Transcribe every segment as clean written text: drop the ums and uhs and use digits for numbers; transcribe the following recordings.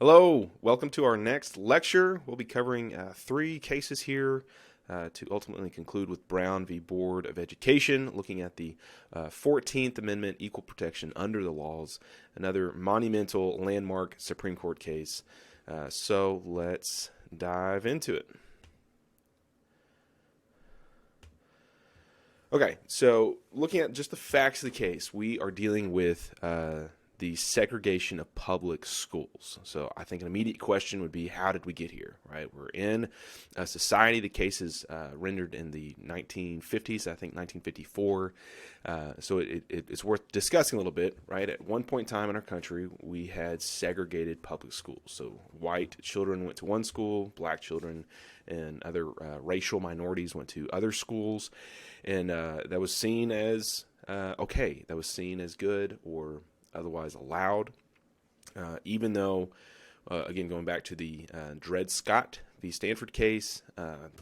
Hello, welcome to our next lecture. We'll be covering three cases here to ultimately conclude with Brown v. Board of Education, looking at the 14th Amendment, equal protection under the laws, another monumental landmark Supreme Court case. So let's dive into it. Okay, so looking at just the facts of the case, we are dealing with the segregation of public schools. So I think an immediate question would be, how did we get here, right? We're in a society, the case is rendered in the 1950s, I think 1954. So it's worth discussing a little bit, right? At one point in time in our country, we had segregated public schools. So white children went to one school, black children and other racial minorities went to other schools. And that was seen as okay, that was seen as good or otherwise allowed, even though, again, going back to the Dred Scott v. Stanford case,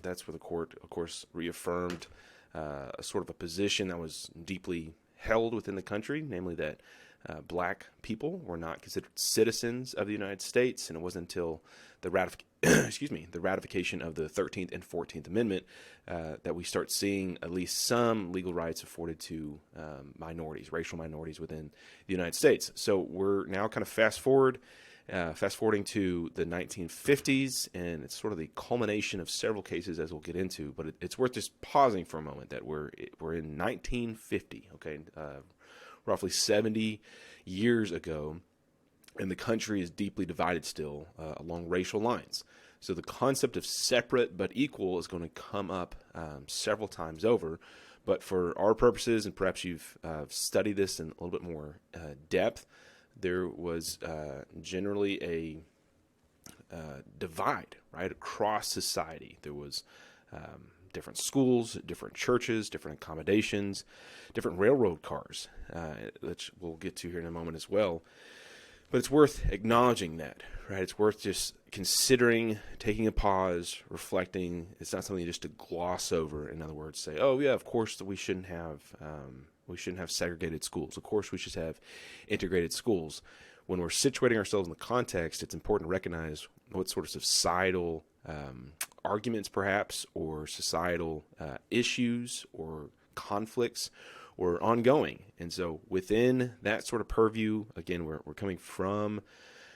that's where the court, of course, reaffirmed a sort of a position that was deeply held within the country, namely that black people were not considered citizens of the United States, and it wasn't until the ratification of the 13th and 14th Amendment that we start seeing at least some legal rights afforded to minorities, racial minorities within the United States. So we're now kind of fast-forwarding to the 1950s, and it's sort of the culmination of several cases, as we'll get into. But it's worth just pausing for a moment that we're in 1950, okay, roughly 70 years ago, and the country is deeply divided still along racial lines. So the concept of separate but equal is going to come up several times over. But for our purposes, and perhaps you've studied this in a little bit more depth, there was generally a divide, right, across society. There was different schools, different churches, different accommodations, different railroad cars, which we'll get to here in a moment as well. But it's worth acknowledging that, right? It's worth just considering, taking a pause, reflecting. It's not something just to gloss over. In other words, say, "Oh yeah, of course we shouldn't have segregated schools. Of course we should have integrated schools." When we're situating ourselves in the context, it's important to recognize what sort of societal arguments, perhaps, or societal issues or conflicts or ongoing. And so within that sort of purview, again, we're coming from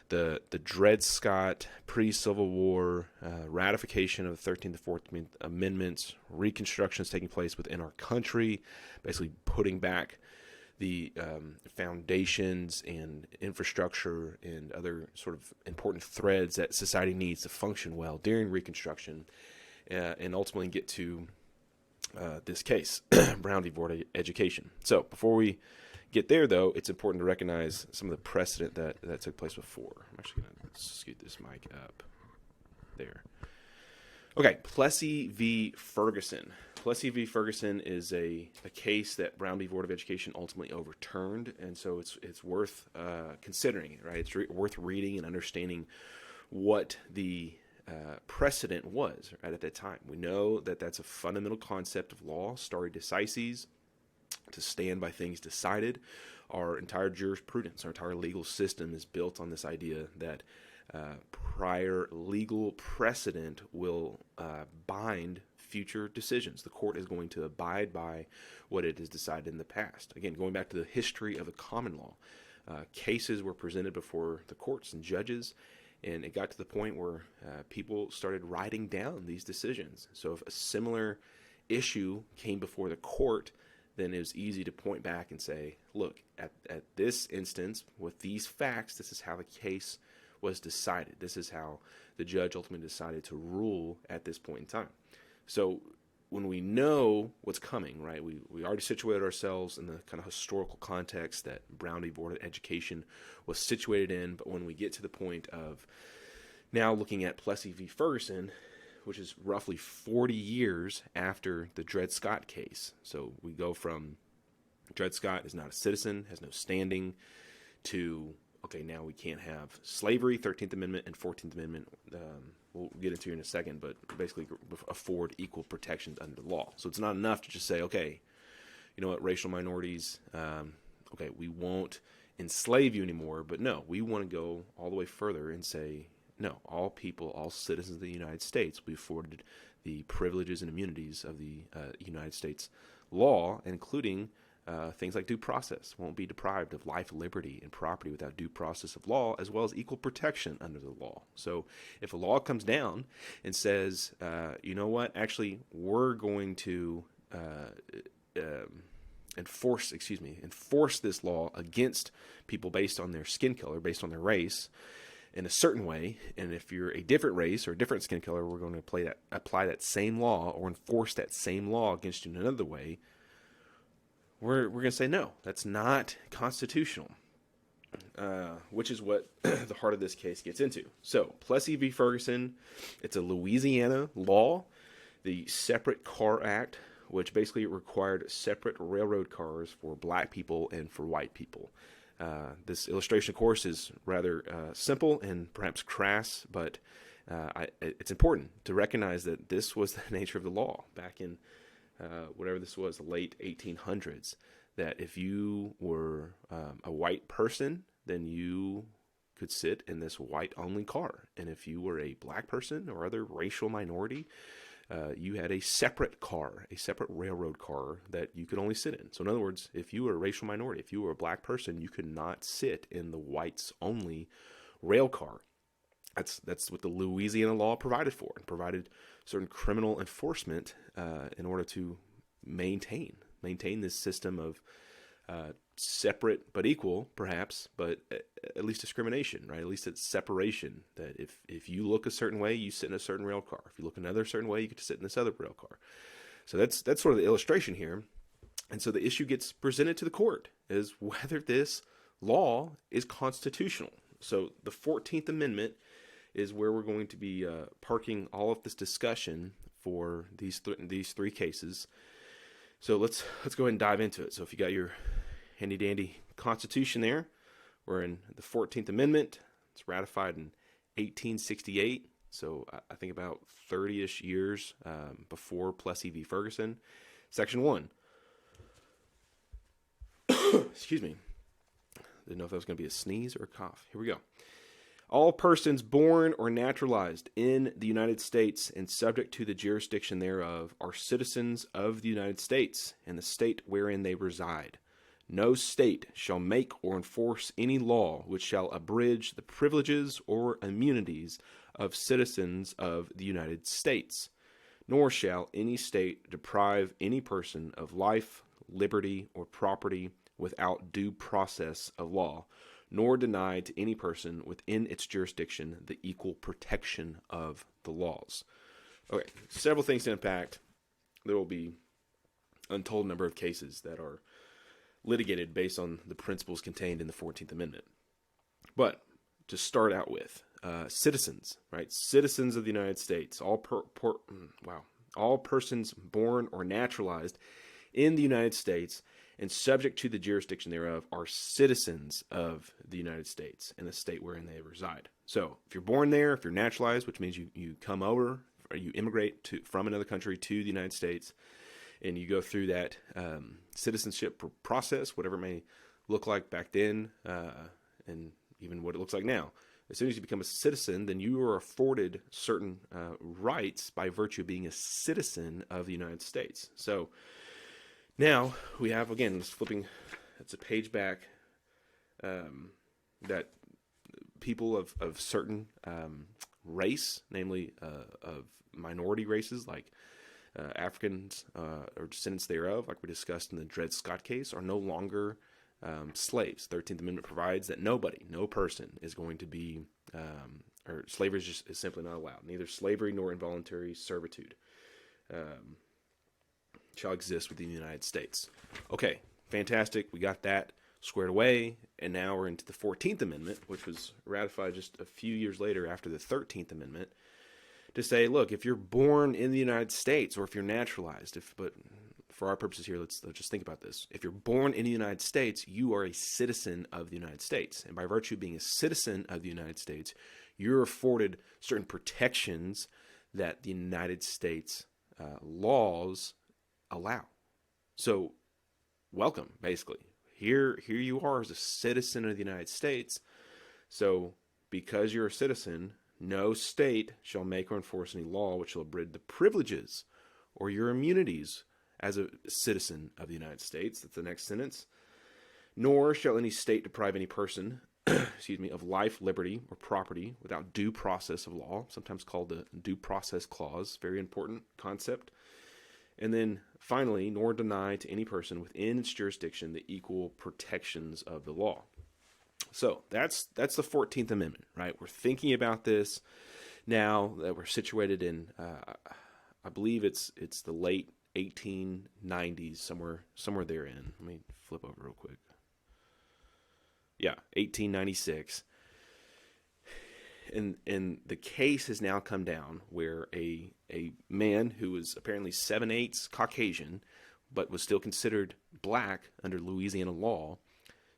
the Dred Scott pre-Civil War ratification of the 13th and 14th Amendments, reconstructions taking place within our country, basically putting back the foundations and infrastructure and other sort of important threads that society needs to function well during Reconstruction, and ultimately get to this case, Brown v. Board of Education. So before we get there, though, it's important to recognize some of the precedent that took place before. I'm actually going to scoot this mic up there. Okay, Plessy v. Ferguson. Plessy v. Ferguson is a case that Brown v. Board of Education ultimately overturned, and so it's worth considering, right? It's worth reading and understanding what the precedent was right at that time. We know that that's a fundamental concept of law, stare decisis, to stand by things decided. Our entire jurisprudence, our entire legal system is built on this idea that prior legal precedent will bind future decisions. The court is going to abide by what it has decided in the past. Again, going back to the history of the common law, cases were presented before the courts and judges, and it got to the point where people started writing down these decisions. So if a similar issue came before the court, then it was easy to point back and say, look, at this instance, with these facts, this is how the case was decided. This is how the judge ultimately decided to rule at this point in time. So when we know what's coming, right, we already situated ourselves in the kind of historical context that Brown v. Board of Education was situated in, but when we get to the point of now looking at Plessy v. Ferguson, which is roughly 40 years after the Dred Scott case. So we go from Dred Scott is not a citizen, has no standing, to, okay, now we can't have slavery, 13th Amendment and 14th Amendment, we'll get into here in a second, but basically afford equal protections under the law. So it's not enough to just say, okay, you know what, racial minorities, okay, we won't enslave you anymore. But no, we want to go all the way further and say, no, all people, all citizens of the United States will be afforded the privileges and immunities of the United States law, including things like due process, won't be deprived of life, liberty, and property without due process of law, as well as equal protection under the law. So if a law comes down and says, you know what, actually, we're going to enforce this law against people based on their skin color, based on their race, in a certain way, and if you're a different race or a different skin color, we're going to apply that same law or enforce that same law against you in another way, we're going to say, no, that's not constitutional, which is what the heart of this case gets into. So, Plessy v. Ferguson, it's a Louisiana law, the Separate Car Act, which basically required separate railroad cars for black people and for white people. This illustration, of course, is rather simple and perhaps crass, but it's important to recognize that this was the nature of the law back in whatever this was, the late 1800s, that if you were a white person, then you could sit in this white-only car. And if you were a black person or other racial minority, you had a separate car, a separate railroad car that you could only sit in. So in other words, if you were a racial minority, if you were a black person, you could not sit in the whites-only rail car. That's what the Louisiana law provided for, and provided certain criminal enforcement in order to maintain this system of separate but equal, perhaps, but at least discrimination, right? At least it's separation, that if you look a certain way, you sit in a certain rail car. If you look another certain way, you get to sit in this other rail car. So that's sort of the illustration here. And so the issue gets presented to the court is whether this law is constitutional. So the 14th Amendment is where we're going to be parking all of this discussion for these three cases. So let's go ahead and dive into it. So if you got your handy dandy Constitution there, we're in the 14th Amendment. It's ratified in 1868. So I think about 30-ish years before Plessy v. Ferguson. Section 1. Excuse me. Didn't know if that was going to be a sneeze or a cough. Here we go. All persons born or naturalized in the United States and subject to the jurisdiction thereof are citizens of the United States and the state wherein they reside. No state shall make or enforce any law which shall abridge the privileges or immunities of citizens of the United States, nor shall any state deprive any person of life, liberty, or property without due process of law, nor deny to any person within its jurisdiction the equal protection of the laws. Okay, several things to impact. There will be untold number of cases that are litigated based on the principles contained in the 14th Amendment. But to start out with, citizens, right? Citizens of the United States, all persons born or naturalized in the United States and subject to the jurisdiction thereof are citizens of the United States and the state wherein they reside. So if you're born there, if you're naturalized, which means you come over or you immigrate from another country to the United States, and you go through that citizenship process, whatever it may look like back then, and even what it looks like now. As soon as you become a citizen, then you are afforded certain rights by virtue of being a citizen of the United States. So now we have, again, it's a page back, that people of certain race, namely of minority races like Africans or descendants thereof, like we discussed in the Dred Scott case, are no longer slaves. 13th Amendment provides that no person is going to be, or slavery is simply not allowed. Neither slavery nor involuntary servitude shall exist within the United States. Okay, fantastic. We got that squared away, and now we're into the 14th Amendment, which was ratified just a few years later after the 13th Amendment, to say, look, if you're born in the United States or if you're naturalized, but for our purposes here, let's just think about this. If you're born in the United States, you are a citizen of the United States. And by virtue of being a citizen of the United States, you're afforded certain protections that the United States laws allow. So, welcome, basically. Here you are as a citizen of the United States. So because you're a citizen, no state shall make or enforce any law which shall abridge the privileges or your immunities as a citizen of the United States. That's the next sentence. Nor shall any state deprive any person of life, liberty, or property without due process of law, sometimes called the due process clause. Very important concept. And then finally, nor deny to any person within its jurisdiction the equal protections of the law. So that's the 14th Amendment, right? We're thinking about this now that we're situated in, I believe it's the late 1890s, somewhere therein. Let me flip over real quick. Yeah, 1896. And the case has now come down where a man who was apparently 7/8 Caucasian, but was still considered black under Louisiana law,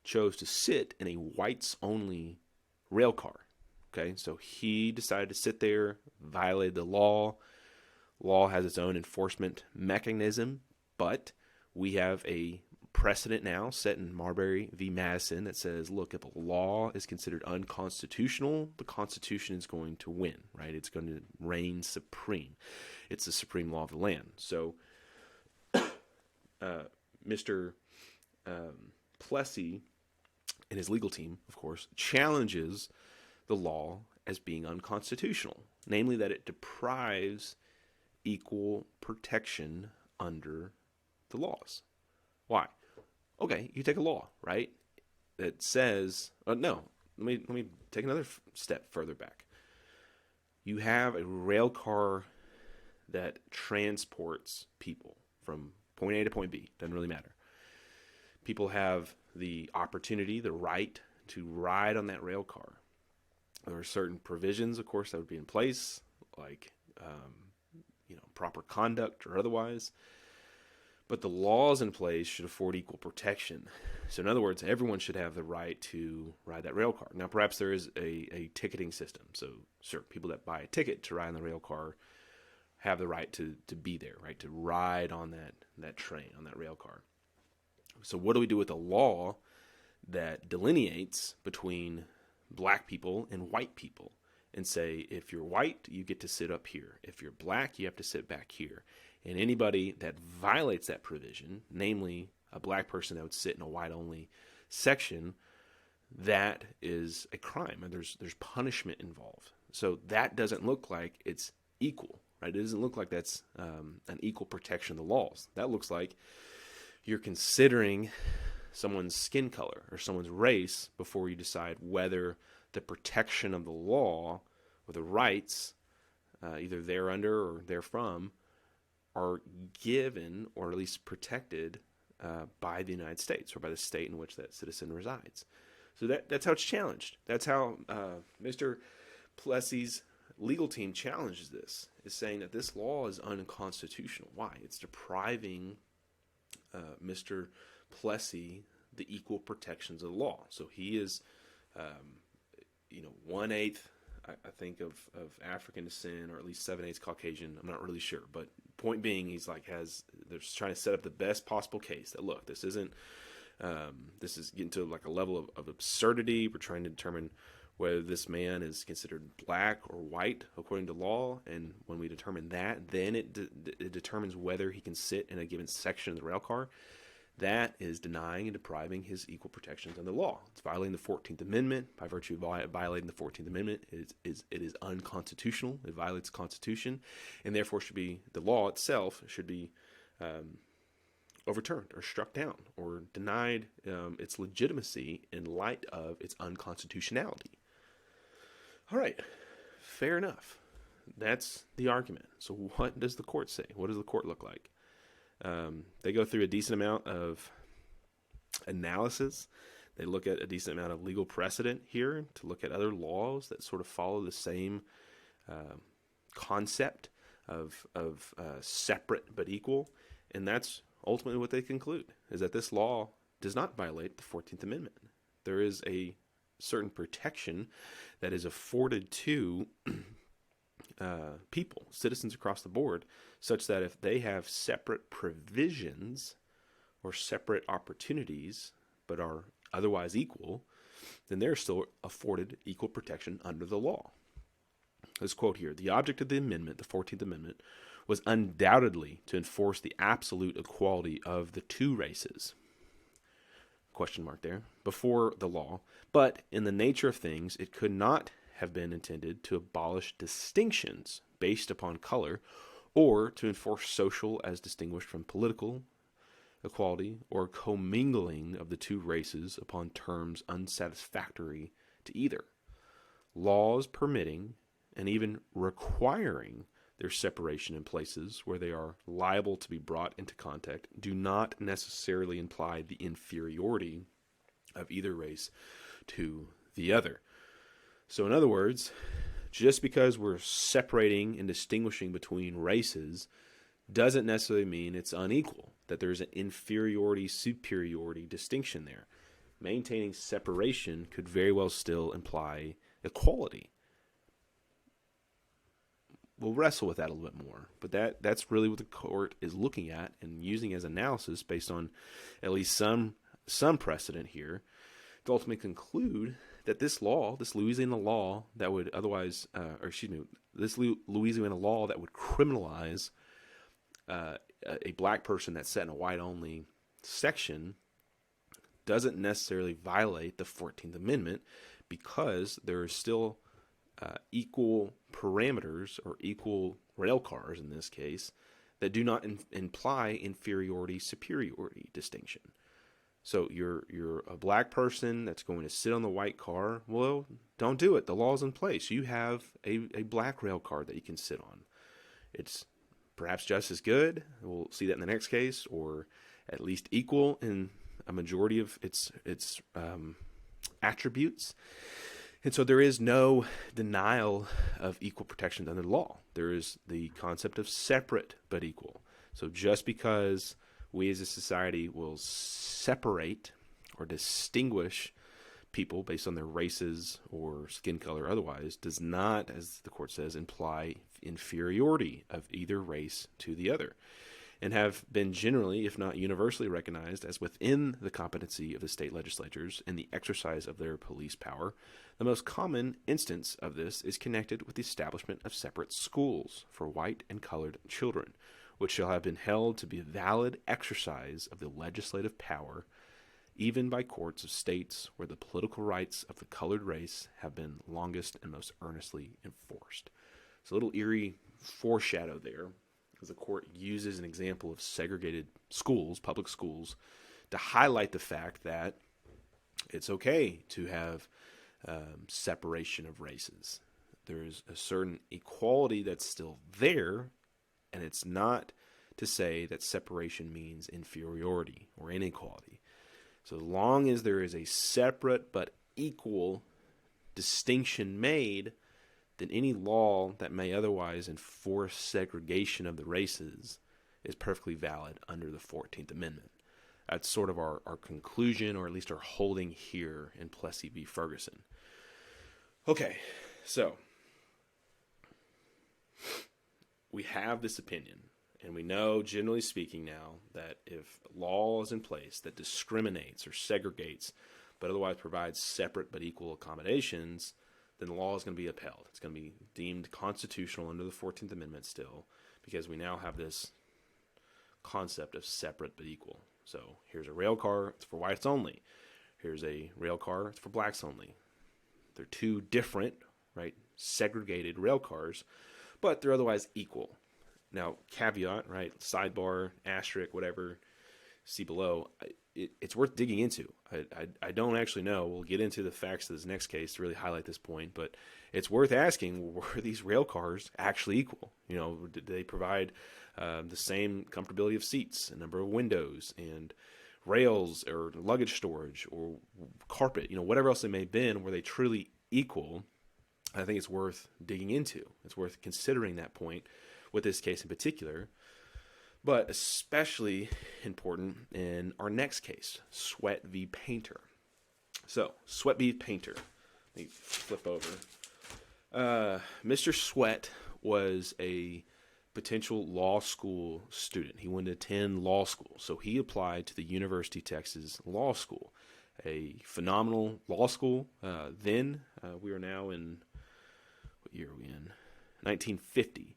chose to sit in a whites-only rail car. Okay, so he decided to sit there, violated the law. Law has its own enforcement mechanism, but we have a precedent now set in Marbury v. Madison that says, look, if a law is considered unconstitutional, the Constitution is going to win, right? It's going to reign supreme. It's the supreme law of the land. So Mr. Plessy and his legal team, of course, challenges the law as being unconstitutional, namely that it deprives equal protection under the laws. Why? Okay, you take a law, right, that says, no, let me take another step further back. You have a rail car that transports people from point A to point B. Doesn't really matter. People have the opportunity, the right to ride on that rail car. There are certain provisions, of course, that would be in place, like proper conduct or otherwise. But the laws in place should afford equal protection. So in other words, everyone should have the right to ride that rail car. Now, perhaps there is a ticketing system. So sure, people that buy a ticket to ride on the rail car have the right to be there, right, to ride on that train, on that rail car. So what do we do with a law that delineates between black people and white people and say, if you're white, you get to sit up here. If you're black, you have to sit back here. And anybody that violates that provision, namely a black person that would sit in a white-only section, that is a crime, and there's punishment involved. So that doesn't look like it's equal, right? It doesn't look like that's an equal protection of the laws. That looks like you're considering someone's skin color or someone's race before you decide whether the protection of the law or the rights, either they're under or they're from, are given or at least protected by the United States or by the state in which that citizen resides. So that's how it's challenged. That's how Mr. Plessy's legal team challenges this, is saying that this law is unconstitutional. Why? It's depriving Mr. Plessy the equal protections of the law. So he is, 1/8, I think, of African descent, or at least 7/8 Caucasian. I'm not really sure, but point being, he's they're just trying to set up the best possible case that, look, this isn't, this is getting to like a level of absurdity. We're trying to determine whether this man is considered black or white according to law, and when we determine that, then it determines whether he can sit in a given section of the rail car. That is denying and depriving his equal protections under the law. It's violating the 14th Amendment. By virtue of violating the 14th Amendment, it is unconstitutional. It violates the Constitution, and therefore the law itself should be overturned or struck down or denied its legitimacy in light of its unconstitutionality. All right, fair enough. That's the argument. So what does the court say? What does the court look like? They go through a decent amount of analysis. They look at a decent amount of legal precedent here to look at other laws that sort of follow the same concept of separate but equal. And that's ultimately what they conclude, is that this law does not violate the 14th Amendment. There is a certain protection that is afforded to people, citizens across the board, such that if they have separate provisions or separate opportunities, but are otherwise equal, then they're still afforded equal protection under the law. This quote here: "The object of the amendment, the 14th Amendment, was undoubtedly to enforce the absolute equality of the two races," question mark there, "before the law, but in the nature of things, it could not have been intended to abolish distinctions based upon color, or to enforce social as distinguished from political equality, or commingling of the two races upon terms unsatisfactory to either. Laws permitting and even requiring their separation in places where they are liable to be brought into contact do not necessarily imply the inferiority of either race to the other." So in other words, just because we're separating and distinguishing between races doesn't necessarily mean it's unequal, that there's an inferiority-superiority distinction there. Maintaining separation could very well still imply equality. We'll wrestle with that a little bit more, but that's really what the court is looking at and using as analysis based on at least some precedent here to ultimately conclude that this law, this Louisiana law that would otherwise, this Louisiana law that would criminalize a black person that's set in a white-only section doesn't necessarily violate the 14th Amendment, because there is still equal parameters, or equal rail cars in this case, that do not imply inferiority-superiority distinction. So you're a black person that's going to sit on the white car. Well, don't do it. The law's in place. You have a black rail car that you can sit on. It's perhaps just as good. We'll see that in the next case, or at least equal in a majority of its attributes. And so there is no denial of equal protection under the law. There is the concept of separate but equal. So just because we as a society will separate or distinguish people based on their races or skin color or otherwise does not, as the court says, imply inferiority of either race to the other, and have been generally, if not universally, recognized as within the competency of the state legislatures in the exercise of their police power. The most common instance of this is connected with the establishment of separate schools for white and colored children, which shall have been held to be a valid exercise of the legislative power, even by courts of states where the political rights of the colored race have been longest and most earnestly enforced. It's a little eerie foreshadow there, because the court uses an example of segregated schools, public schools, to highlight the fact that it's okay to have separation of races. There's a certain equality that's still there, and it's not to say that separation means inferiority or inequality. So as long as there is a separate but equal distinction made, then any law that may otherwise enforce segregation of the races is perfectly valid under the 14th Amendment. That's sort of our conclusion, or at least our holding here in Plessy v. Ferguson. Okay, so we have this opinion, and we know, generally speaking now, that if law is in place that discriminates or segregates, but otherwise provides separate but equal accommodations, then the law is going to be upheld. It's going to be deemed constitutional under the 14th Amendment still, because we now have this concept of separate but equal. So here's a rail car, it's for whites only. Here's a rail car, it's for blacks only. They're two different, right, segregated rail cars, but they're otherwise equal. Now, caveat, right, sidebar, asterisk, whatever, see below, it's worth digging into. I don't actually know. We'll get into the facts of this next case to really highlight this point, but it's worth asking, were these rail cars actually equal? You know, did they provide the same comfortability of seats, a number of windows, and rails, or luggage storage, or carpet, you know, whatever else they may have been? Were they truly equal? I think it's worth digging into. It's worth considering that point with this case in particular, but especially important in our next case, Sweat v. Painter. So, Sweat v. Painter. Let me flip over. Mr. Sweat was a potential law school student. He wanted to attend law school, so he applied to the University of Texas Law School. a phenomenal law school. Then we are now in, what year are we in? 1950.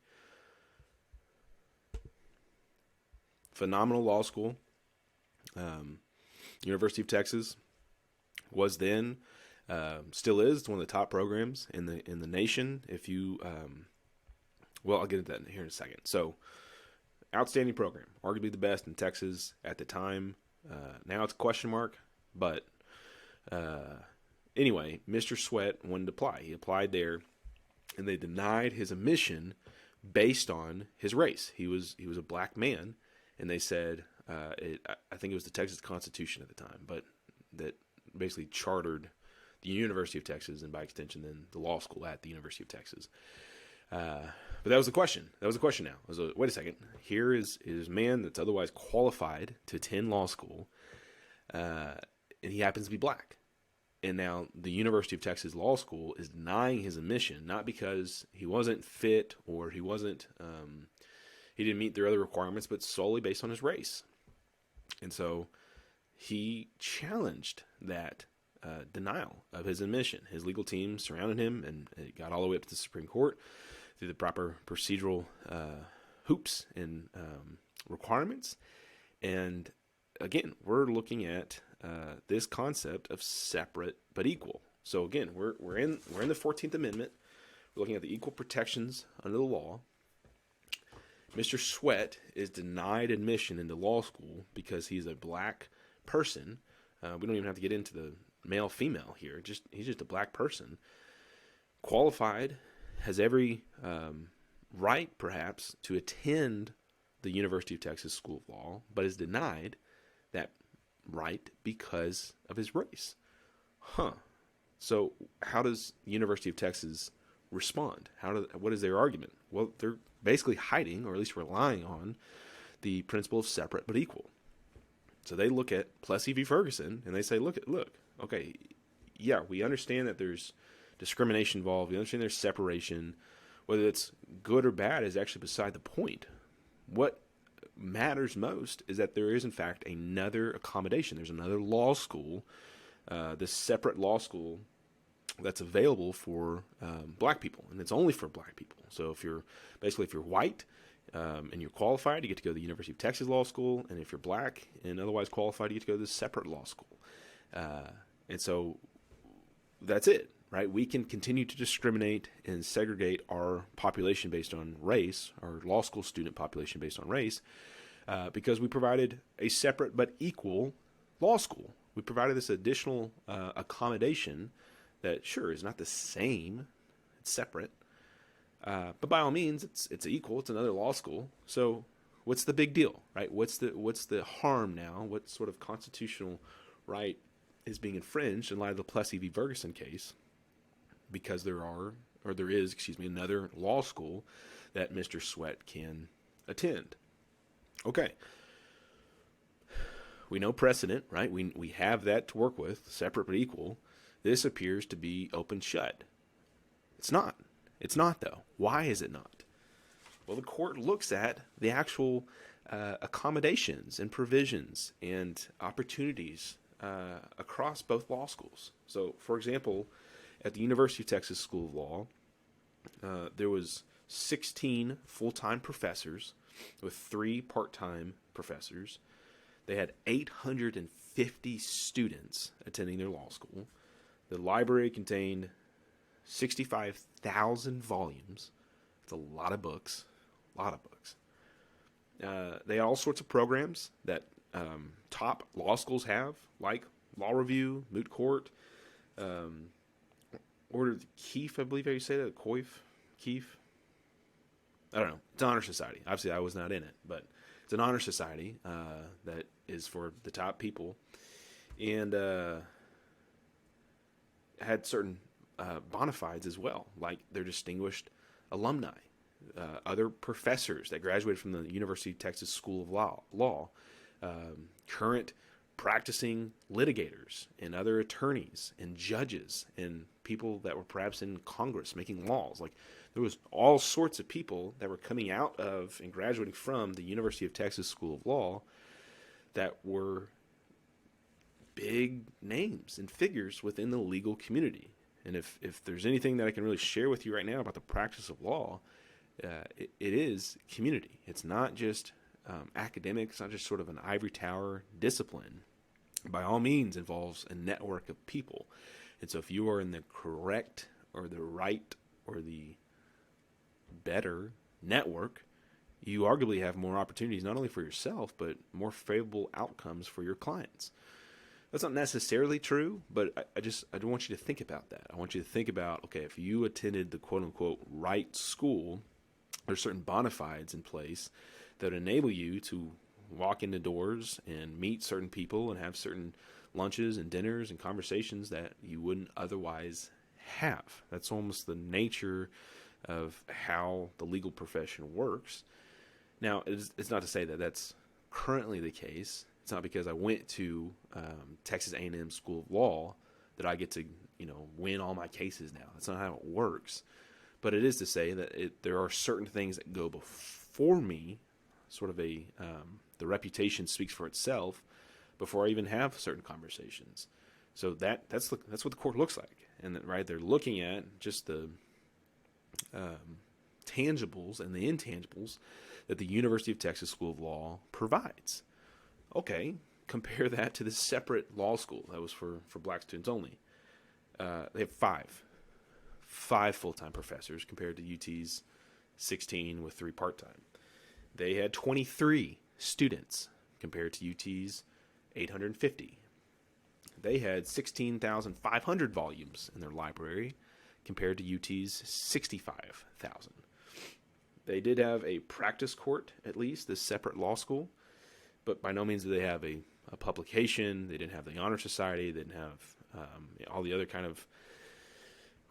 Phenomenal law school. University of Texas was then, still is, one of the top programs in the nation. If you, well, I'll get into that here in a second. So, outstanding program, arguably the best in Texas at the time. Now it's a question mark, but anyway, Mr. Sweat wanted to apply. He applied there, and they denied his admission based on his race. He was a black man, and they said, I think it was the Texas Constitution at the time, but that basically chartered the University of Texas, and by extension then the law school at the University of Texas. But that was the question. That was the question now. Wait a second. Here is a man that's otherwise qualified to attend law school, and he happens to be black. And now the University of Texas Law School is denying his admission, not because he wasn't fit or he didn't meet their other requirements, but solely based on his race. And so he challenged that denial of his admission. His legal team surrounded him, and it got all the way up to the Supreme Court through the proper procedural hoops and requirements. And again, we're looking at this concept of separate but equal. So again, we're in the 14th Amendment. We're looking at the equal protections under the law. Mr. Sweat is denied admission into law school because he's a black person. We don't even have to get into the male-female here. He's just a black person. Qualified, has every right, perhaps, to attend the University of Texas School of Law, but is denied that right because of his race. So how does the University of Texas respond? What is their argument? Well, they're basically hiding, or at least relying on, the principle of separate but equal. So they look at Plessy v. Ferguson, and they say, look, okay, yeah, we understand that there's discrimination involved. We understand there's separation. Whether it's good or bad is actually beside the point. What matters most is that there is, in fact, another accommodation. There's another law school, this separate law school that's available for black people, and it's only for black people. So if you're white and you're qualified, you get to go to the University of Texas Law School, and if you're black and otherwise qualified, you get to go to this separate law school. And so that's it, right? We can continue to discriminate and segregate our population based on race, our law school student population based on race, because we provided a separate but equal law school. We provided this additional accommodation that, sure, is not the same. It's separate. But by all means, it's equal. It's another law school. So what's the big deal, right? What's the harm now? What sort of constitutional right is being infringed in light of the Plessy v. Ferguson case? Because there is another law school that Mr. Sweat can attend. Okay. We know precedent, right? We have that to work with, separate but equal. This appears to be open shut. It's not. It's not, though. Why is it not? Well, the court looks at the actual accommodations and provisions and opportunities across both law schools. So, for example, at the University of Texas School of Law, there was 16 full-time professors with 3 part-time professors. They had 850 students attending their law school. The library contained 65,000 volumes. It's a lot of books. They had all sorts of programs that top law schools have, like law review, moot court, Order of Keefe, I believe how you say that, Keefe. I don't know. It's an honor society. Obviously, I was not in it, but it's an honor society that is for the top people, and had certain bona fides as well, like their distinguished alumni, other professors that graduated from the University of Texas School of Law, current practicing litigators and other attorneys and judges and people that were perhaps in Congress making laws. Like, there was all sorts of people that were coming out of and graduating from the University of Texas School of Law that were big names and figures within the legal community. And if there's anything that I can really share with you right now about the practice of law, it is community. It's not just academic. It's not just sort of an ivory tower discipline. By all means, involves a network of people. And so if you are in the correct or the right or the better network, you arguably have more opportunities, not only for yourself, but more favorable outcomes for your clients. That's not necessarily true, but I don't want you to think about that. I want you to think about, okay, if you attended the quote-unquote right school, there's certain bona fides in place that enable you to walk into doors and meet certain people and have certain lunches and dinners and conversations that you wouldn't otherwise have. That's almost the nature of how the legal profession works. Now, it's not to say that that's currently the case. It's not because I went to Texas A&M School of Law that I get to, win all my cases now. That's not how it works. But it is to say that there are certain things that go before me, sort of the reputation speaks for itself before I even have certain conversations. So that's what the court looks like. And right, they're looking at just the tangibles and the intangibles that the University of Texas School of Law provides. Okay, compare that to the separate law school that was for black students only. They have five full-time professors compared to UT's 16 with 3 part-time. They had 23 students compared to UT's 850. They had 16,500 volumes in their library compared to UT's 65,000. They did have a practice court, at least, this separate law school, but by no means did they have a publication. They didn't have the Honor Society. They didn't have all the other kind of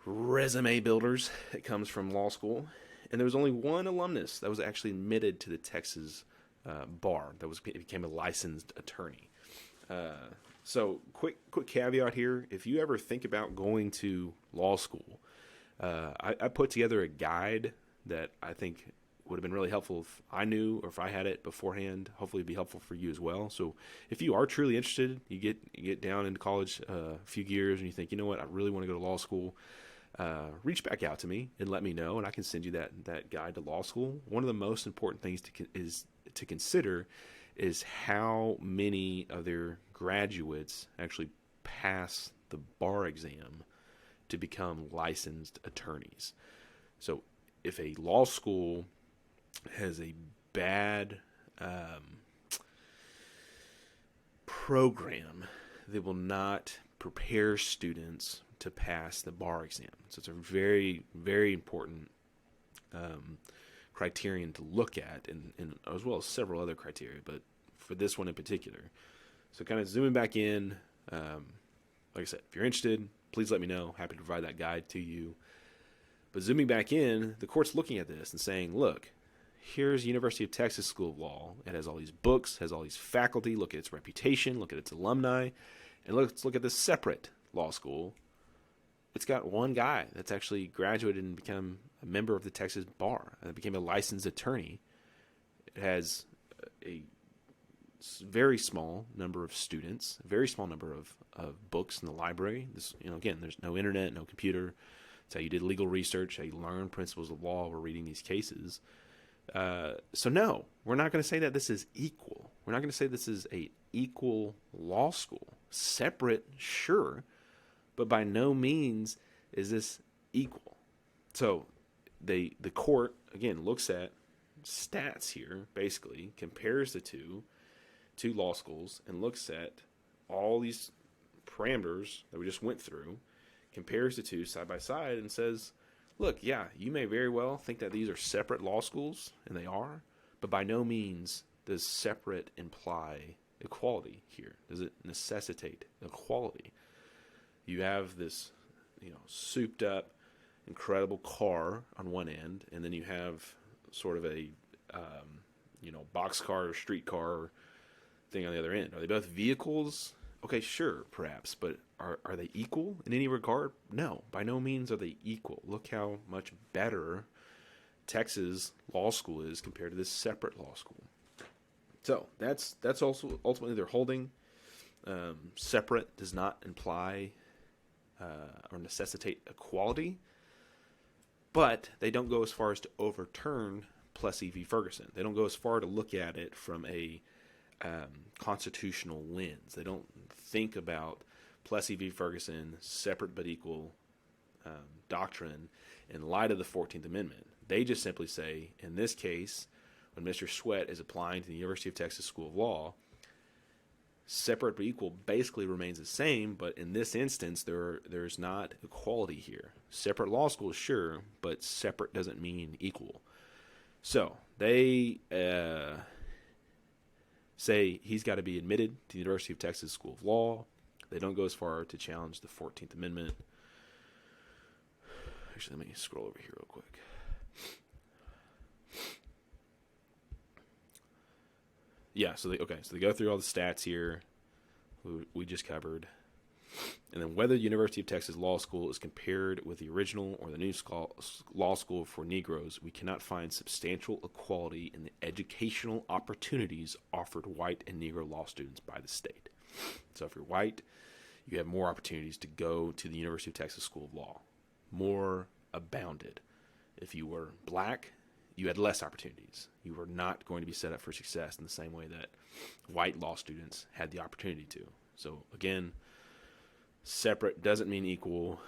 resume builders that comes from law school. And there was only one alumnus that was actually admitted to the Texas bar that became a licensed attorney. So quick caveat here. If you ever think about going to law school, I put together a guide that I think would have been really helpful if I knew or if I had it beforehand. Hopefully it'd be helpful for you as well. So if you are truly interested, you get down into college a few years and you think, you know what, I really want to go to law school, reach back out to me and let me know, and I can send you that guide to law school. One of the most important things to consider is how many of their graduates actually pass the bar exam to become licensed attorneys. So if a law school has a bad program, they will not prepare students to pass the bar exam. So it's a very, very important criterion to look at, and as well as several other criteria, but for this one in particular. So kind of zooming back in, like I said, if you're interested, please let me know. Happy to provide that guide to you. But zooming back in, the court's looking at this and saying, look, here's University of Texas School of Law. It has all these books, has all these faculty. Look at its reputation, look at its alumni, and let's look at this separate law school. It's got one guy that's actually graduated and become a member of the Texas bar and became a licensed attorney. It has a very small number of students, a very small number of books in the library. This, again, there's no internet, no computer. It's how you did legal research, how you learn principles of law. We're reading these cases. So no, we're not going to say that this is equal. We're not going to say this is a equal law school. Separate, sure, but by no means is this equal. So the court, again, looks at stats here, basically, compares the two law schools, and looks at all these parameters that we just went through, compares the two side by side, and says, look, yeah, you may very well think that these are separate law schools, and they are, but by no means does separate imply equality here. Does it necessitate equality? You have this, souped up, incredible car on one end, and then you have sort of a, boxcar or streetcar thing on the other end. Are they both vehicles? Okay, sure, perhaps, but are they equal in any regard? No, by no means are they equal. Look how much better Texas law school is compared to this separate law school. So that's also ultimately their holding. Separate does not imply or necessitate equality, but they don't go as far as to overturn Plessy v. Ferguson. They don't go as far to look at it from a constitutional lens. They don't think about Plessy v. Ferguson, separate but equal doctrine in light of the 14th Amendment. They just simply say, in this case, when Mr. Sweat is applying to the University of Texas School of Law, separate but equal basically remains the same, but in this instance, there's not equality here. Separate law schools, sure, but separate doesn't mean equal. So they say he's got to be admitted to the University of Texas School of Law. They don't go as far to challenge the 14th Amendment. Actually, let me scroll over here real quick. Yeah, so they go through all the stats here we just covered. And then whether the University of Texas Law School is compared with the original or the new law school for Negroes, we cannot find substantial equality in the educational opportunities offered white and Negro law students by the state. So if you're white, you have more opportunities to go to the University of Texas School of Law. More abounded. If you were black, you had less opportunities. You were not going to be set up for success in the same way that white law students had the opportunity to. So again, separate doesn't mean equal.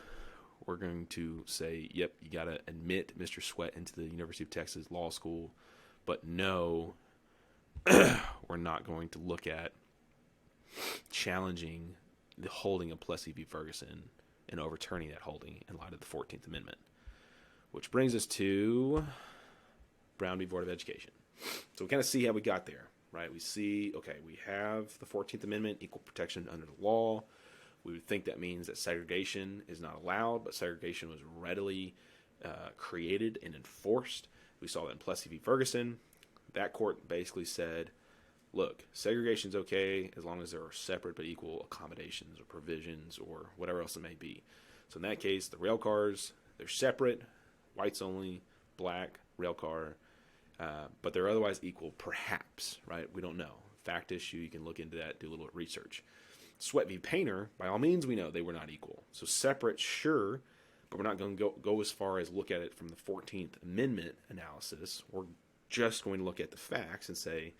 We're going to say, yep, you got to admit Mr. Sweat into the University of Texas Law School, but no, we're not going to look at challenging the holding of Plessy v. Ferguson and overturning that holding in light of the 14th Amendment. Which brings us to Brown v. Board of Education. So we kind of see how we got there, right? We see, okay, we have the 14th Amendment, equal protection under the law. We would think that means that segregation is not allowed, but segregation was readily created and enforced. We saw that in Plessy v. Ferguson. That court basically said, look, segregation's okay as long as there are separate but equal accommodations or provisions or whatever else it may be. So in that case, the rail cars, they're separate, whites only, black, rail car, but they're otherwise equal, perhaps, right? We don't know. Fact issue, you can look into that, do a little research. Sweat v. Painter, by all means, we know they were not equal. So separate, sure, but we're not going to go as far as look at it from the 14th Amendment analysis. We're just going to look at the facts and say,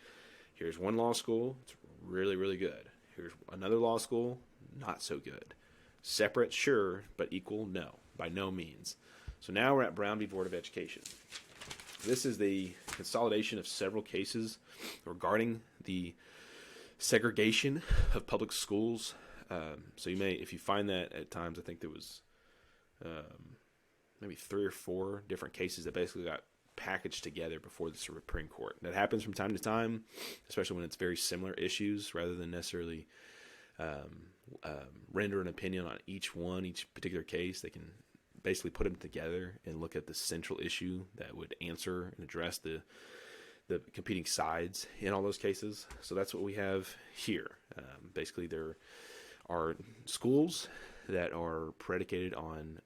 here's one law school, it's really, really good. Here's another law school, not so good. Separate, sure, but equal, no, by no means. So now we're at Brown v. Board of Education. This is the consolidation of several cases regarding the segregation of public schools. So you may, if you find that at times, I think there was maybe 3 or 4 different cases that basically got packaged together before the Supreme Court. That happens from time to time, especially when it's very similar issues, rather than necessarily render an opinion on each particular case. They can basically put them together and look at the central issue that would answer and address the competing sides in all those cases. So that's what we have here. Basically, there are schools that are predicated on,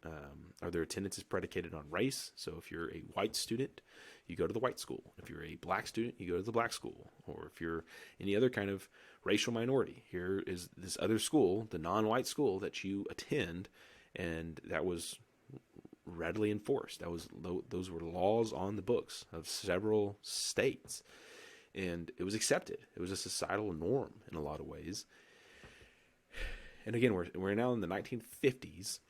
or their attendance is predicated on race. So if you're a white student, you go to the white school. If you're a black student, you go to the black school. Or if you're any other kind of racial minority, here is this other school, the non-white school that you attend, and that was readily enforced. Those were laws on the books of several states, and it was accepted. It was a societal norm in a lot of ways. And again, we're now in the 1950s.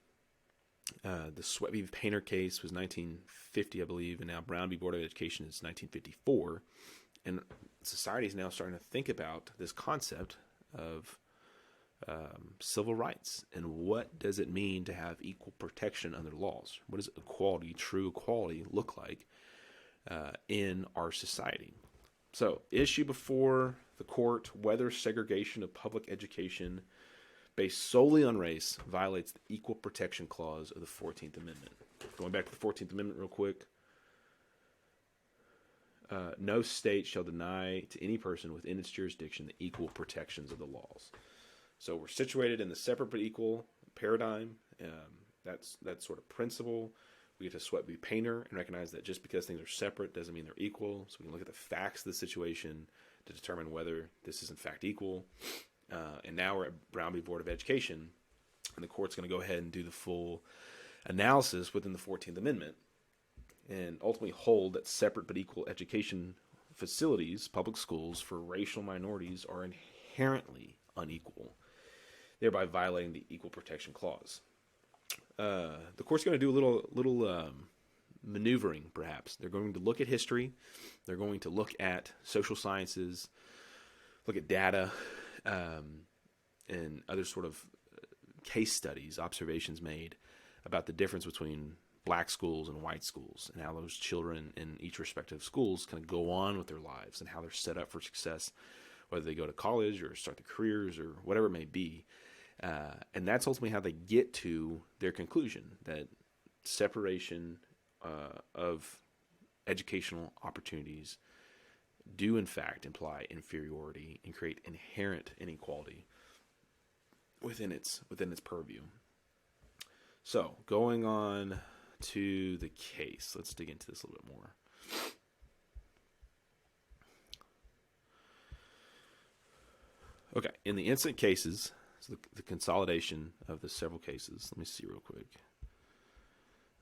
The Sweat v. Painter case was 1950, I believe, and now Brown v. Board of Education is 1954. And society is now starting to think about this concept of civil rights and what does it mean to have equal protection under laws? What does equality, true equality, look like in our society? So, issue before the court whether segregation of public education based solely on race violates the Equal Protection Clause of the 14th Amendment. Going back to the 14th Amendment real quick. No state shall deny to any person within its jurisdiction the equal protections of the laws. So we're situated in the separate but equal paradigm. That's sort of principle. We get to Sweat v. Painter and recognize that just because things are separate doesn't mean they're equal. So we can look at the facts of the situation to determine whether this is in fact equal. And now we're at Brown v. Board of Education, and the court's going to go ahead and do the full analysis within the 14th Amendment and ultimately hold that separate but equal education facilities, public schools for racial minorities, are inherently unequal, thereby violating the Equal Protection Clause. The court's going to do a little maneuvering, perhaps. They're going to look at history. They're going to look at social sciences, look at data, and other sort of case studies, observations made about the difference between black schools and white schools, and how those children in each respective schools kind of go on with their lives and how they're set up for success, whether they go to college or start their careers or whatever it may be. And that's ultimately how they get to their conclusion that separation of educational opportunities do in fact imply inferiority and create inherent inequality within its purview. So going on to the case, let's dig into this a little bit more. Okay, in the instant cases, so the consolidation of the several cases, let me see real quick.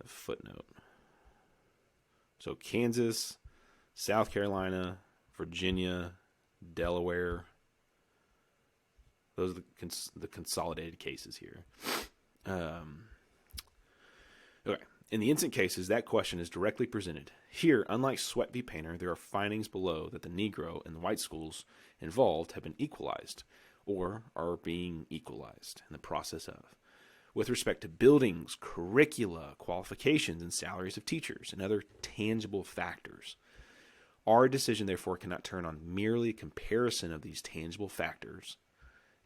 A footnote. So Kansas, South Carolina, Virginia, Delaware, those are the consolidated cases here. Okay. In the instant cases, that question is directly presented. Here, unlike Sweat v. Painter, there are findings below that the Negro and the white schools involved have been equalized or are being equalized in the process of, with respect to buildings, curricula, qualifications, and salaries of teachers, and other tangible factors. Our decision, therefore, cannot turn on merely a comparison of these tangible factors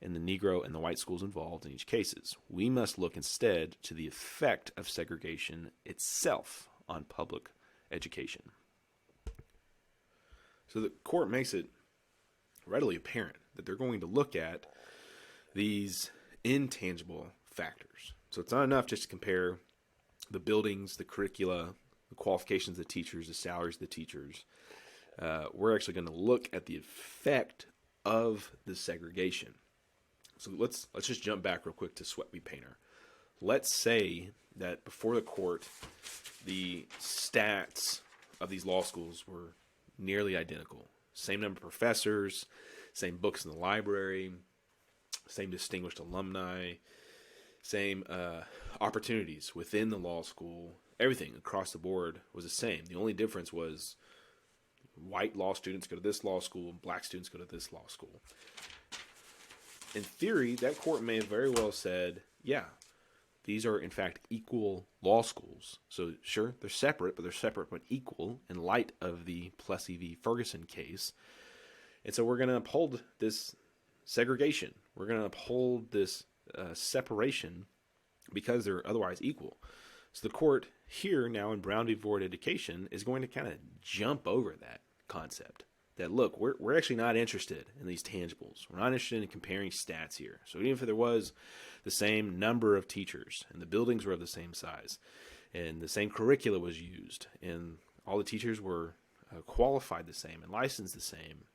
in the Negro and the white schools involved in each cases. We must look instead to the effect of segregation itself on public education. So the court makes it readily apparent that they're going to look at these intangible factors. So it's not enough just to compare the buildings, the curricula, the qualifications of the teachers, the salaries of the teachers. We're actually going to look at the effect of the segregation. So let's just jump back real quick to Sweat v. Painter. Let's say that before the court, the stats of these law schools were nearly identical. Same number of professors, same books in the library, same distinguished alumni, same opportunities within the law school. Everything across the board was the same. The only difference was white law students go to this law school, black students go to this law school. In theory, that court may have very well said, yeah, these are in fact equal law schools. So sure, they're separate but equal in light of the Plessy v. Ferguson case. And so we're going to uphold this segregation. We're going to uphold this separation because they're otherwise equal. So the court here now in Brown v. Board Education is going to kind of jump over that concept. That look, we're actually not interested in these tangibles. We're not interested in comparing stats here. So even if there was the same number of teachers and the buildings were of the same size and the same curricula was used and all the teachers were qualified the same and licensed the same,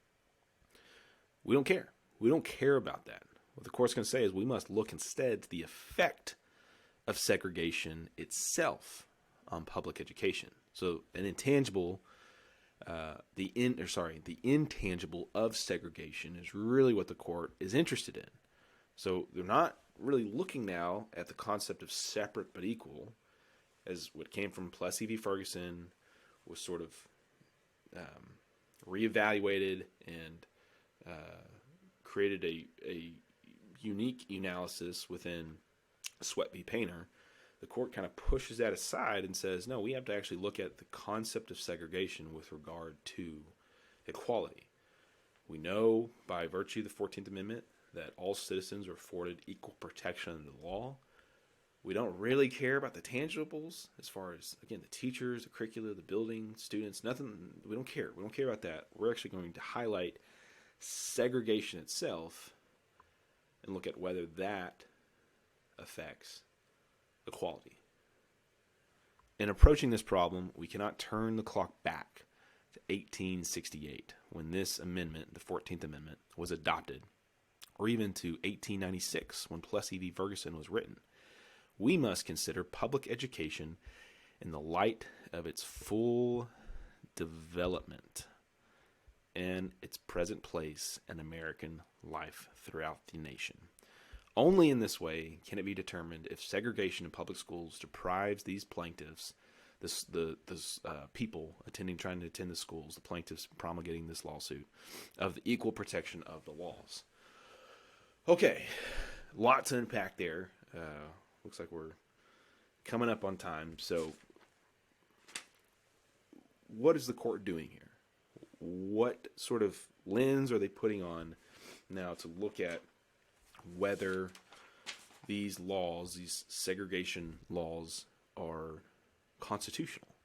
we don't care. We don't care about that. What the court's going to say is we must look instead to the effect of segregation itself on public education. So an intangible the intangible of segregation is really what the court is interested in. So they're not really looking now at the concept of separate but equal, as what came from Plessy v. Ferguson was sort of reevaluated and created a unique analysis within Sweat v. Painter. The court kind of pushes that aside and says, no, we have to actually look at the concept of segregation with regard to equality. We know by virtue of the 14th Amendment that all citizens are afforded equal protection under the law. We don't really care about the tangibles as far as, again, the teachers, the curricula, the building, students, nothing. We don't care. We don't care about that. We're actually going to highlight segregation itself and look at whether that affects equality. In approaching this problem, we cannot turn the clock back to 1868 when this amendment, the 14th Amendment, was adopted, or even to 1896 when Plessy v. Ferguson was written. We must consider public education in the light of its full development and its present place in American life throughout the nation. Only in this way can it be determined if segregation in public schools deprives these plaintiffs, the people trying to attend the schools, the plaintiffs promulgating this lawsuit, of the equal protection of the laws. Okay, lot to unpack there. Looks like we're coming up on time. So, what is the court doing here? What sort of lens are they putting on now to look at whether these laws, these segregation laws, are constitutional?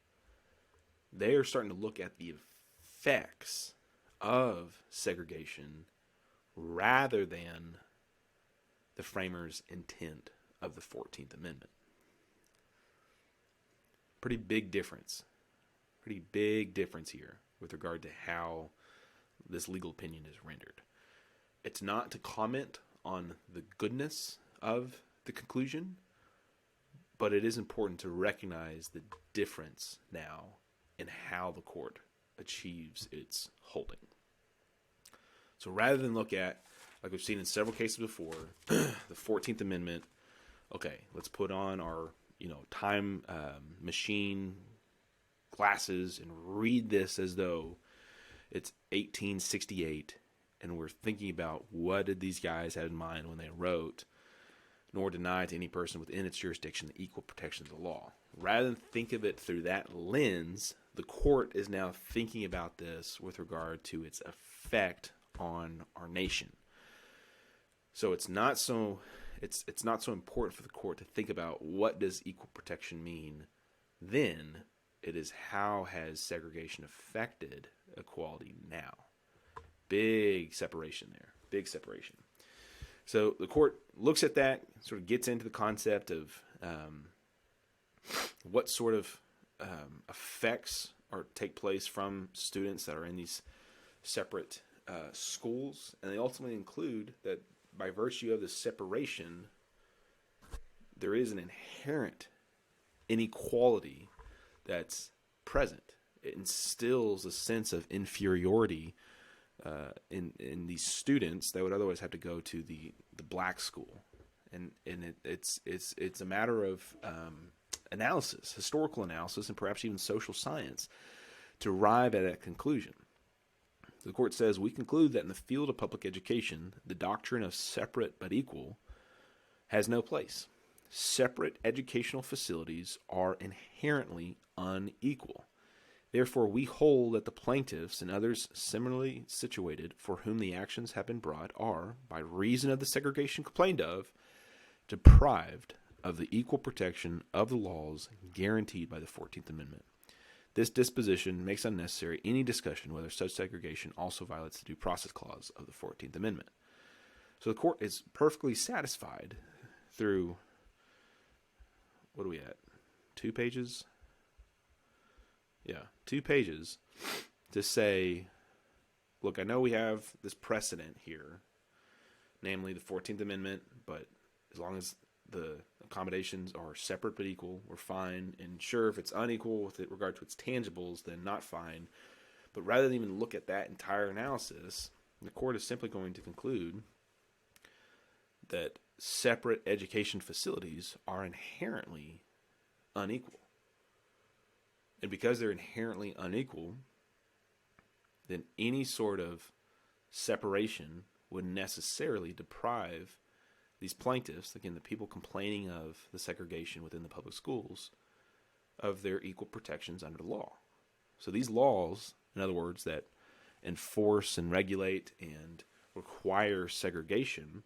They are starting to look at the effects of segregation rather than the framers' intent of the 14th Amendment. Pretty big difference here with regard to how this legal opinion is rendered. It's not to comment on the goodness of the conclusion, but it is important to recognize the difference now in how the court achieves its holding. So rather than look at, like we've seen in several cases before, the 14th Amendment, okay, let's put on our time machine glasses and read this as though it's 1868 and we're thinking about what did these guys have in mind when they wrote, nor deny to any person within its jurisdiction the equal protection of the law. Rather than think of it through that lens, the court is now thinking about this with regard to its effect on our nation. So it's not so important for the court to think about what does equal protection mean then. It is how has segregation affected equality now. Big separation there. Big separation. So the court looks at that, sort of gets into the concept of what sort of effects take place from students that are in these separate schools, and they ultimately include that by virtue of the separation, there is an inherent inequality that's present. It instills a sense of inferiority in these students that would otherwise have to go to the black school, and it's a matter of analysis, historical analysis, and perhaps even social science to arrive at that conclusion. The court says, we conclude that in the field of public education, the doctrine of separate but equal has no place. Separate educational facilities are inherently unequal. Therefore, we hold that the plaintiffs and others similarly situated for whom the actions have been brought are, by reason of the segregation complained of, deprived of the equal protection of the laws guaranteed by the 14th Amendment. This disposition makes unnecessary any discussion whether such segregation also violates the Due Process Clause of the 14th Amendment. So the court is perfectly satisfied through, what are we at? 2 pages? Yeah, 2 pages to say, look, I know we have this precedent here, namely the 14th Amendment, but as long as the accommodations are separate but equal, we're fine. And sure, if it's unequal with regard to its tangibles, then not fine. But rather than even look at that entire analysis, the court is simply going to conclude that separate education facilities are inherently unequal. And because they're inherently unequal, then any sort of separation would necessarily deprive these plaintiffs, again, the people complaining of the segregation within the public schools, of their equal protections under the law. So these laws, in other words, that enforce and regulate and require segregation,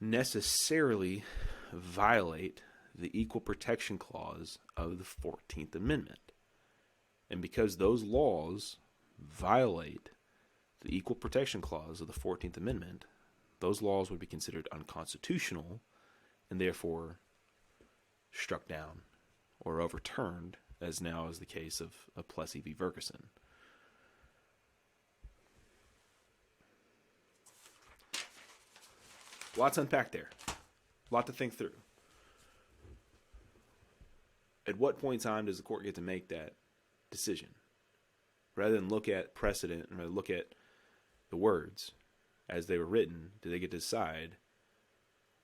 necessarily violate the Equal Protection Clause of the 14th Amendment. And because those laws violate the Equal Protection Clause of the 14th Amendment, those laws would be considered unconstitutional and therefore struck down or overturned, as now is the case of Plessy v. Ferguson. A lot to unpack there. A lot to think through. At what point in time does the court get to make that decision? Rather than look at precedent and rather look at the words as they were written, do they get to decide,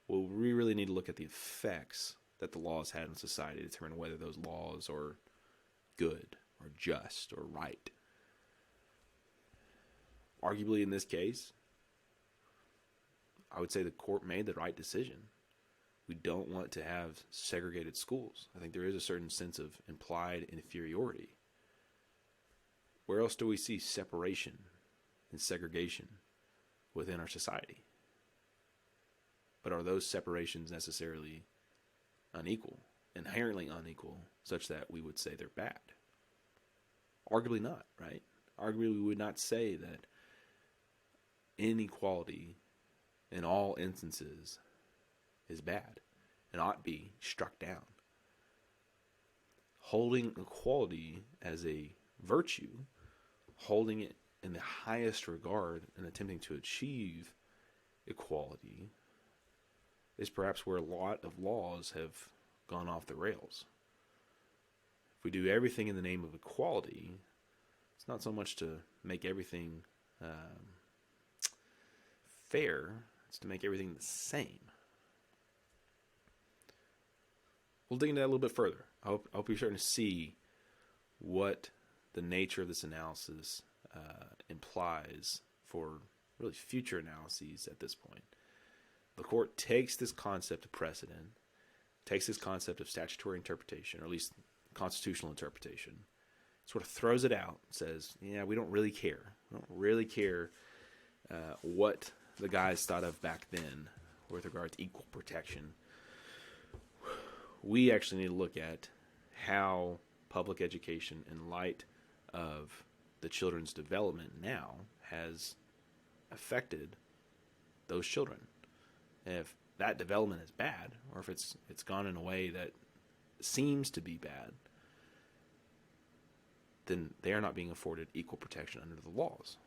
well, we really need to look at the effects that the laws had on society to determine whether those laws are good or just or right. Arguably in this case, I would say the court made the right decision. We don't want to have segregated schools. I think there is a certain sense of implied inferiority. Where else do we see separation and segregation within our society? But are those separations necessarily unequal, inherently unequal, such that we would say they're bad? Arguably not, right? Arguably we would not say that inequality in all instances is bad and ought to be struck down. Holding equality as a virtue, holding it in the highest regard and attempting to achieve equality is perhaps where a lot of laws have gone off the rails. If we do everything in the name of equality, it's not so much to make everything fair, it's to make everything the same. We'll dig into that a little bit further. I hope you're starting to see what the nature of this analysis implies for really future analyses at this point. The court takes this concept of precedent, takes this concept of statutory interpretation, or at least constitutional interpretation, sort of throws it out, says, yeah, we don't really care. We don't really care what the guys thought of back then with regard to equal protection. We actually need to look at how public education, in light of the children's development now, has affected those children. And if that development is bad, or if it's gone in a way that seems to be bad, then they are not being afforded equal protection under the laws.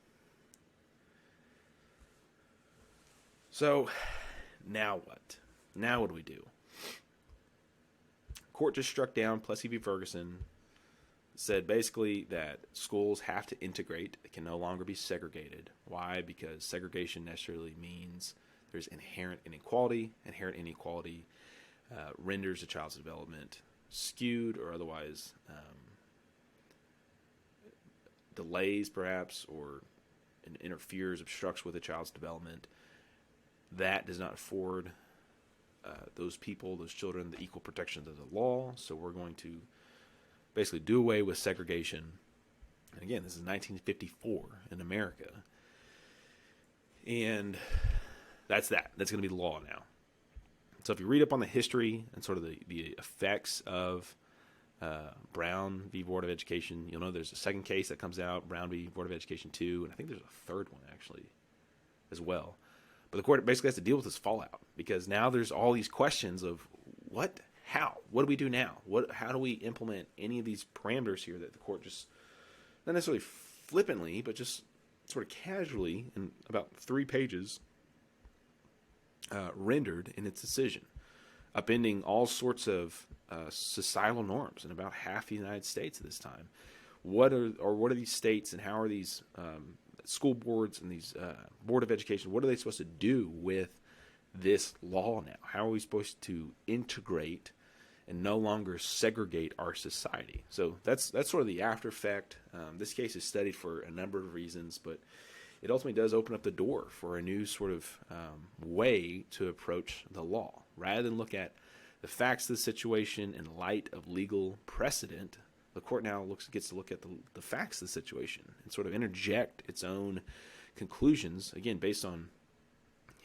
So, now what? Now what do we do? Court just struck down Plessy v. Ferguson, said basically that schools have to integrate. They can no longer be segregated. Why? Because segregation necessarily means there's inherent inequality. Inherent inequality renders a child's development skewed or otherwise delays perhaps or interferes, obstructs with a child's development. That does not afford those people, those children, the equal protections of the law. So we're going to basically do away with segregation. And again, this is 1954 in America. And that's that. That's going to be the law now. So if you read up on the history and sort of the effects of Brown v. Board of Education, you'll know there's a second case that comes out, Brown v. Board of Education 2, and I think there's a third one actually as well. But the court basically has to deal with this fallout because now there's all these questions of what, how, what do we do now? How do we implement any of these parameters here that the court just, not necessarily flippantly, but just sort of casually in about 3 pages rendered in its decision, upending all sorts of societal norms in about half the United States at this time. What are these states and how are these school boards and these Board of Education, what are they supposed to do with this law now? How are we supposed to integrate and no longer segregate our society? So that's sort of the after effect. This case is studied for a number of reasons, but it ultimately does open up the door for a new sort of way to approach the law. Rather than look at the facts of the situation in light of legal precedent, the court now gets to look at the facts of the situation and sort of interject its own conclusions, again, based on,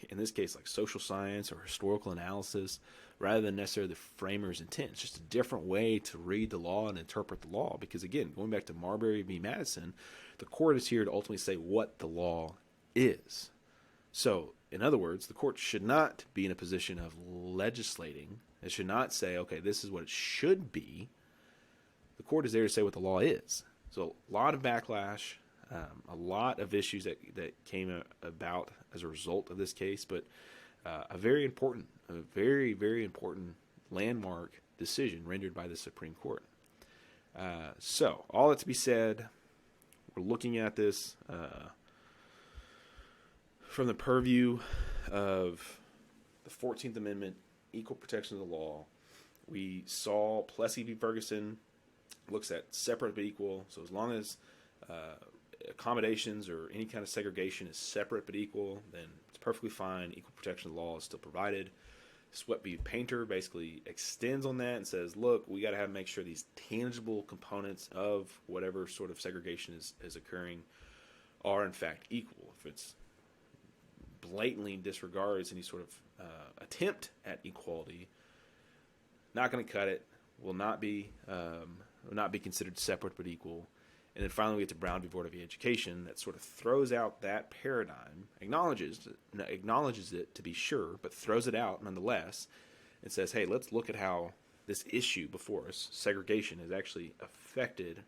in this case, like social science or historical analysis, rather than necessarily the framer's intent. It's just a different way to read the law and interpret the law. Because, again, going back to Marbury v. Madison, the court is here to ultimately say what the law is. So, in other words, the court should not be in a position of legislating. It should not say, okay, this is what it should be. The court is there to say what the law is. So a lot of backlash, a lot of issues that came about as a result of this case. But a very, very important landmark decision rendered by the Supreme Court. So, all that to be said, we're looking at this from the purview of the 14th Amendment, equal protection of the law. We saw Plessy v. Ferguson looks at separate but equal. So as long as accommodations or any kind of segregation is separate but equal, then it's perfectly fine. Equal protection of the law is still provided. Sweat v. Painter basically extends on that and says, look, we got to make sure these tangible components of whatever sort of segregation is occurring are in fact equal. If it's blatantly disregards any sort of attempt at equality, not going to cut it, will not be considered separate but equal. And then finally we get to Brown v. Board of Education that sort of throws out that paradigm, acknowledges it to be sure, but throws it out nonetheless, and says, hey, let's look at how this issue before us, segregation, has actually affected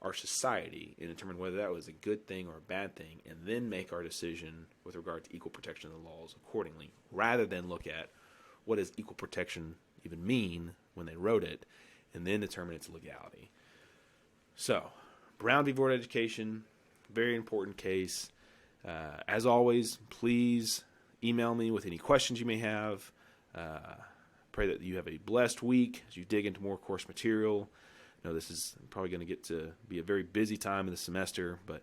our society and determine whether that was a good thing or a bad thing, and then make our decision with regard to equal protection of the laws accordingly, rather than look at what does equal protection even mean when they wrote it, and then determine its legality. So, Brown v. Board of Education, very important case. As always, please email me with any questions you may have. Pray that you have a blessed week as you dig into more course material. I know this is probably going to get to be a very busy time in the semester, but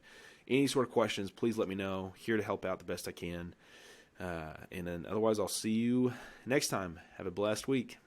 any sort of questions, please let me know. Here to help out the best I can. And then otherwise, I'll see you next time. Have a blessed week.